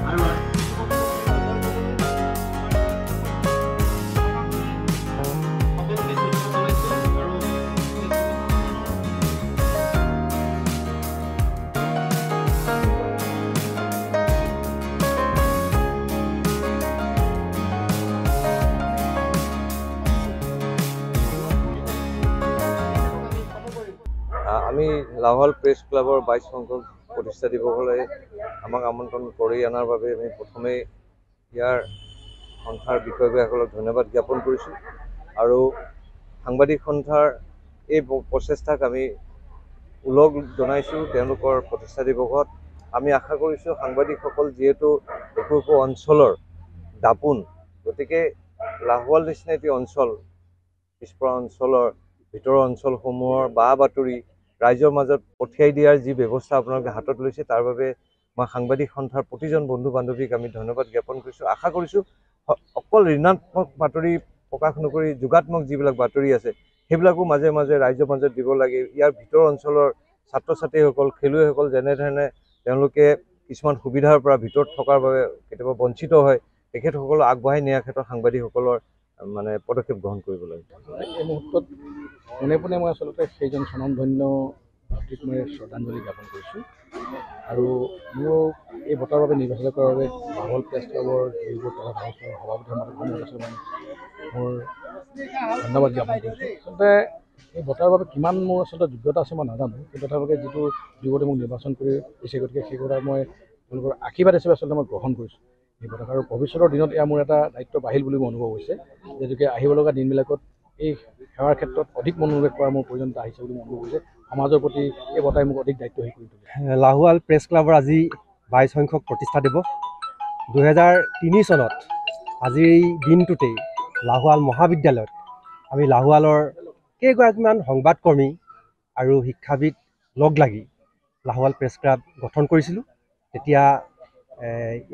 আমি লাহোৱাল প্ৰেছ ক্লাবৰ 22 সংখ্যক প্ৰতিষ্ঠা দিৱসলৈ আমাক আমন্ত্ৰণ কৰি অনাৰ বাবে আমি প্ৰথমেই ইয়াৰ সন্থাৰ বিষয়ববীয়াসকলক ধন্যবাদ জ্ঞাপন কৰিছোঁ আৰু সাংবাদিক সন্থাৰ এই প্ৰচেষ্টাক আমি উলগ জনাইছোঁ। তেওঁলোকৰ প্ৰতিষ্ঠা দিৱসত আমি আশা কৰিছোঁ সাংবাদিকসকল যিহেতু একো অঞ্চলৰ দাপোন, গতিকে লাহোৱাল নিচিনা এটি অঞ্চল, পিছপৰা অঞ্চলৰ ভিতৰৰ অঞ্চলসমূহৰ বা বাতৰি ৰাইজৰ মাজত পঠিয়াই দিয়াৰ যি ব্যৱস্থা আপোনালোকে হাতত লৈছে তাৰ বাবে মই সাংবাদিক সন্থাৰ প্ৰতিজন বন্ধু বান্ধৱীক আমি ধন্যবাদ জ্ঞাপন কৰিছোঁ। আশা কৰিছোঁ অকল ঋণাত্মক বাতৰি প্ৰকাশ নকৰি যোগাত্মক যিবিলাক বাতৰি আছে সেইবিলাকো মাজে মাজে ৰাইজৰ মাজত দিব লাগে। ইয়াৰ ভিতৰৰ অঞ্চলৰ ছাত্ৰ ছাত্ৰীসকল, খেলুৱৈসকল যেনেধৰণে তেওঁলোকে কিছুমান সুবিধাৰ পৰা ভিতৰত থকাৰ বাবে কেতিয়াবা বঞ্চিত হয়, তেখেতসকলক আগবঢ়াই নিয়াৰ ক্ষেত্ৰত সাংবাদিকসকলৰ পদক্ষেপ গ্ৰহণ কৰিব লাগে। এই মুহূৰ্তত পোনে পোনে মই আচলতে সেইজন স্বনামধন্য ব্যক্তিক মই শ্ৰদ্ধাঞ্জলি জ্ঞাপন কৰিছোঁ আৰু মোৰ এই বঁটাৰ বাবে নিৰ্বাচিত কৰাৰ বাবে লাহোৱাল প্ৰেছ ক্লাবৰ যিবোৰ সভাপতি মই মোৰ ধন্যবাদ জ্ঞাপন কৰিছোঁ। আচলতে এই বঁটাৰ বাবে কিমান মোৰ আচলতে যোগ্যতা আছে মই নাজানো, কিন্তু তথাপিও যিটো যুৱতে মোক নিৰ্বাচন কৰি দিছে, গতিকে সেই কথা মই তেওঁলোকৰ আশীৰ্বাদ হিচাপে আচলতে মই গ্ৰহণ কৰিছোঁ এই বঁটা। আৰু ভৱিষ্যতৰ দিনত এয়া মোৰ এটা দায়িত্ব বাঢ়িল বুলি মোৰ অনুভৱ হৈছে, যিহেতুকে আহিব লগা দিনবিলাকত এই সেৱাৰ ক্ষেত্ৰত অধিক মনোনিৱেশ কৰাৰ মোৰ প্ৰয়োজনীয়তা আহিছে বুলি মই অনুভৱ কৰিছে। সমাজৰ প্ৰতি এই বঁটাই মোক অধিক দায়িত্বশীল কৰি তুলিছে। লাহোৱাল প্ৰেছ ক্লাবৰ আজি 22 সংখ্যক প্ৰতিষ্ঠা দিৱস। 2003 চনত আজিৰ এই দিনটোতেই লাহোৱাল মহাবিদ্যালয়ত আমি লাহোৱালৰ কেইগৰাকীমান সংবাদকৰ্মী আৰু শিক্ষাবিদ লগ লাগি লাহোৱাল প্ৰেছ ক্লাব গঠন কৰিছিলোঁ। তেতিয়া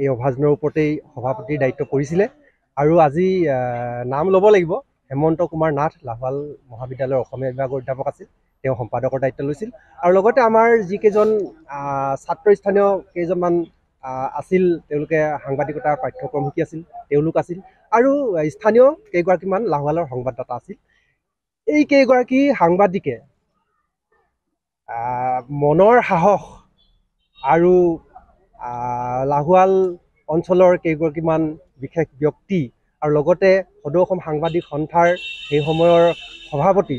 এই অভাজনৰ ওপৰতেই সভাপতিৰ দায়িত্ব পৰিছিলে আৰু আজি নাম ল'ব লাগিব হেমন্ত কুমাৰ নাথ লাহোৱাল মহাবিদ্যালয়ৰ অসমীয়া বিভাগৰ অধ্যাপক আছিল, তেওঁ সম্পাদকৰ দায়িত্ব লৈছিল। আৰু লগতে আমাৰ যিকেইজন ছাত্ৰস্থানীয় কেইজনমান আছিল, তেওঁলোকে সাংবাদিকতাৰ পাঠ্যক্ৰম শিকি আছিল, তেওঁলোক আছিল আৰু স্থানীয় কেইগৰাকীমান লাহোৱালৰ সংবাদদাতা আছিল। এই কেইগৰাকী সাংবাদিকে মনৰ সাহস আৰু লাহোৱাল অঞ্চলৰ কেইগৰাকীমান বিশেষ ব্যক্তি আৰু লগতে সদৌ অসম সাংবাদিক সন্থাৰ সেই সময়ৰ সভাপতি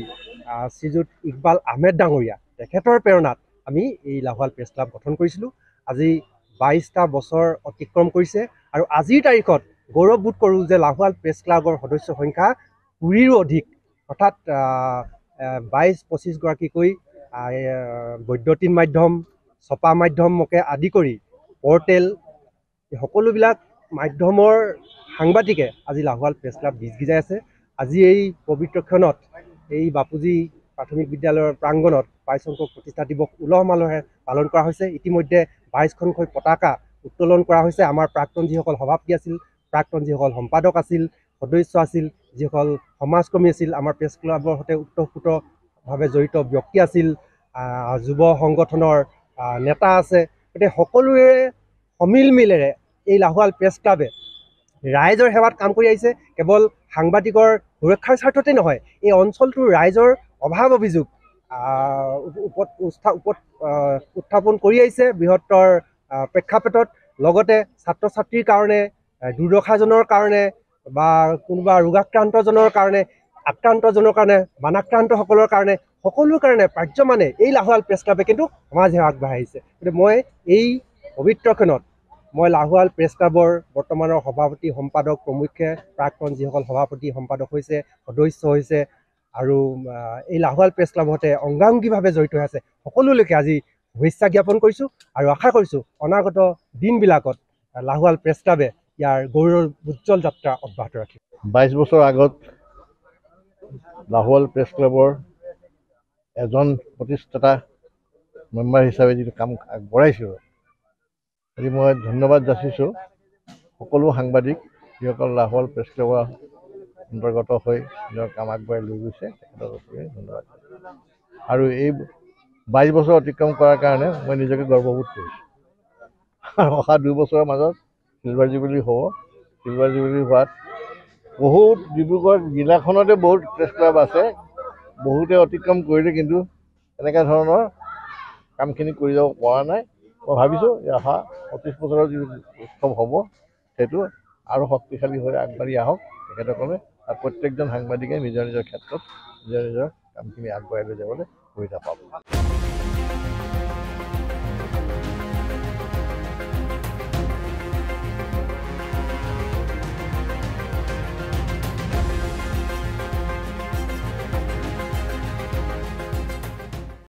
শ্ৰীযুত ইকবাল আহমেদ ডাঙৰীয়া, তেখেতৰ প্ৰেৰণাত আমি এই লাহোৱাল প্ৰেছ ক্লাব গঠন কৰিছিলোঁ। আজি 22টা বছৰ অতিক্ৰম কৰিছে আৰু আজিৰ তাৰিখত গৌৰৱবোধ কৰোঁ যে লাহোৱাল প্ৰেছ ক্লাবৰ সদস্য সংখ্যা 20ৰো অধিক, অৰ্থাৎ 22-25 গৰাকীকৈ বৈদ্যুতিন মাধ্যম, ছপা মাধ্যমকে আদি কৰি পৰ্টেল, সকলোবিলাক মাধ্যমৰ সাংবাদিকে আজি লাহোৱাল প্ৰেছ ক্লাব গীজগীজাই আছে। আজি এই পবিত্ৰ ক্ষণত এই বাপুজী প্ৰাথমিক বিদ্যালয়ৰ প্ৰাংগণত 22 সংখ্যক প্ৰতিষ্ঠা দিৱস উলহ মালহেৰে পালন কৰা হৈছে। ইতিমধ্যে 22খনকৈ পতাকা উত্তোলন কৰা হৈছে। আমাৰ প্ৰাক্তন যিসকল সভাপতি আছিল, প্ৰাক্তন যিসকল সম্পাদক আছিল, সদস্য আছিল, যিসকল সমাজকৰ্মী আছিল, আমাৰ প্ৰেছ ক্লাবৰ সৈতে ওতঃপ্ৰোতভাৱে জড়িত ব্যক্তি আছিল, যুৱ সংগঠনৰ নেতা আছে, গতিকে সকলোৰে সমিলমিলেৰে এই লাহোৱাল প্ৰেছ ক্লাবে ৰাইজৰ সেৱাত কাম কৰি আহিছে। কেৱল সাংবাদিকৰ সুৰক্ষাৰ স্বাৰ্থতে নহয়, এই অঞ্চলটোৰ ৰাইজৰ অভাৱ অভিযোগ উত্থাপন কৰি আহিছে বৃহত্তৰ প্ৰেক্ষাপটত। লগতে ছাত্ৰ ছাত্ৰীৰ কাৰণে, দুৰ্দশাজনৰ কাৰণে বা কোনোবা ৰোগাক্ৰান্তজনৰ কাৰণে, আক্ৰান্তজনৰ কাৰণে, বানাক্ৰান্তসকলৰ কাৰণে, সকলোৰ কাৰণে পাৰ্যমানে এই লাহোৱাল প্ৰেছ ক্লাবে কিন্তু সমাজ সেৱা আগবঢ়াই আহিছে। গতিকে মই এই পবিত্ৰ ক্ষণত মই লাহোৱাল প্ৰেছ ক্লাবৰ বৰ্তমানৰ সভাপতি, সম্পাদক প্ৰমুখ্যে, প্ৰাক্তন যিসকল সভাপতি সম্পাদক হৈছে, সদস্য হৈছে আৰু এই লাহোৱাল প্ৰেছ ক্লাবতে অংগাংগীভাৱে জড়িত হৈ আছে, সকলোলৈকে আজি শুভেচ্ছা জ্ঞাপন কৰিছোঁ আৰু আশা কৰিছোঁ অনাগত দিনবিলাকত লাহোৱাল প্ৰেছ ক্লাবে ইয়াৰ গৌৰৱ উজ্জ্বল যাত্ৰা অব্যাহত ৰাখিব। 22 বছৰ আগত লাহোৱাল প্ৰেছ ক্লাবৰ এজন প্ৰতিষ্ঠাতা মেম্বাৰ হিচাপে যিটো কাম আগবঢ়াইছোঁ, আজি মই ধন্যবাদ যাচিছোঁ সকলো সাংবাদিক যিসকল লাহোৱাল প্ৰেছ ক্লাবৰ অন্তৰ্গত হৈ নিজৰ কাম আগবঢ়াই লৈ গৈছে, তেখেতসকলকে ধন্যবাদ। আৰু এই 22 বছৰ অতিক্ৰম কৰাৰ কাৰণে মই নিজকে গৰ্ববোধ কৰিছোঁ আৰু অহা 2 বছৰৰ মাজত চিলভাৰ জুবিলি হ'ব। চিলভাৰ জুবিলি হোৱাত বহুত ডিব্ৰুগড় জিলাখনতে বহুত প্ৰেছ ক্লাব আছে, বহুতে অতিক্ৰম কৰিলে কিন্তু এনেকুৱা ধৰণৰ কামখিনি কৰি যাব পৰা নাই। মই ভাবিছোঁ যে অহা 25 বছৰৰ যি উৎসৱ হ'ব সেইটো আৰু শক্তিশালী হৈ আগবাঢ়ি আহক তেখেতসকলে, আৰু প্ৰত্যেকজন সাংবাদিকে নিজৰ নিজৰ ক্ষেত্ৰত নিজৰ নিজৰ কামখিনি আগবঢ়াই লৈ যাবলৈ সুবিধা পাব।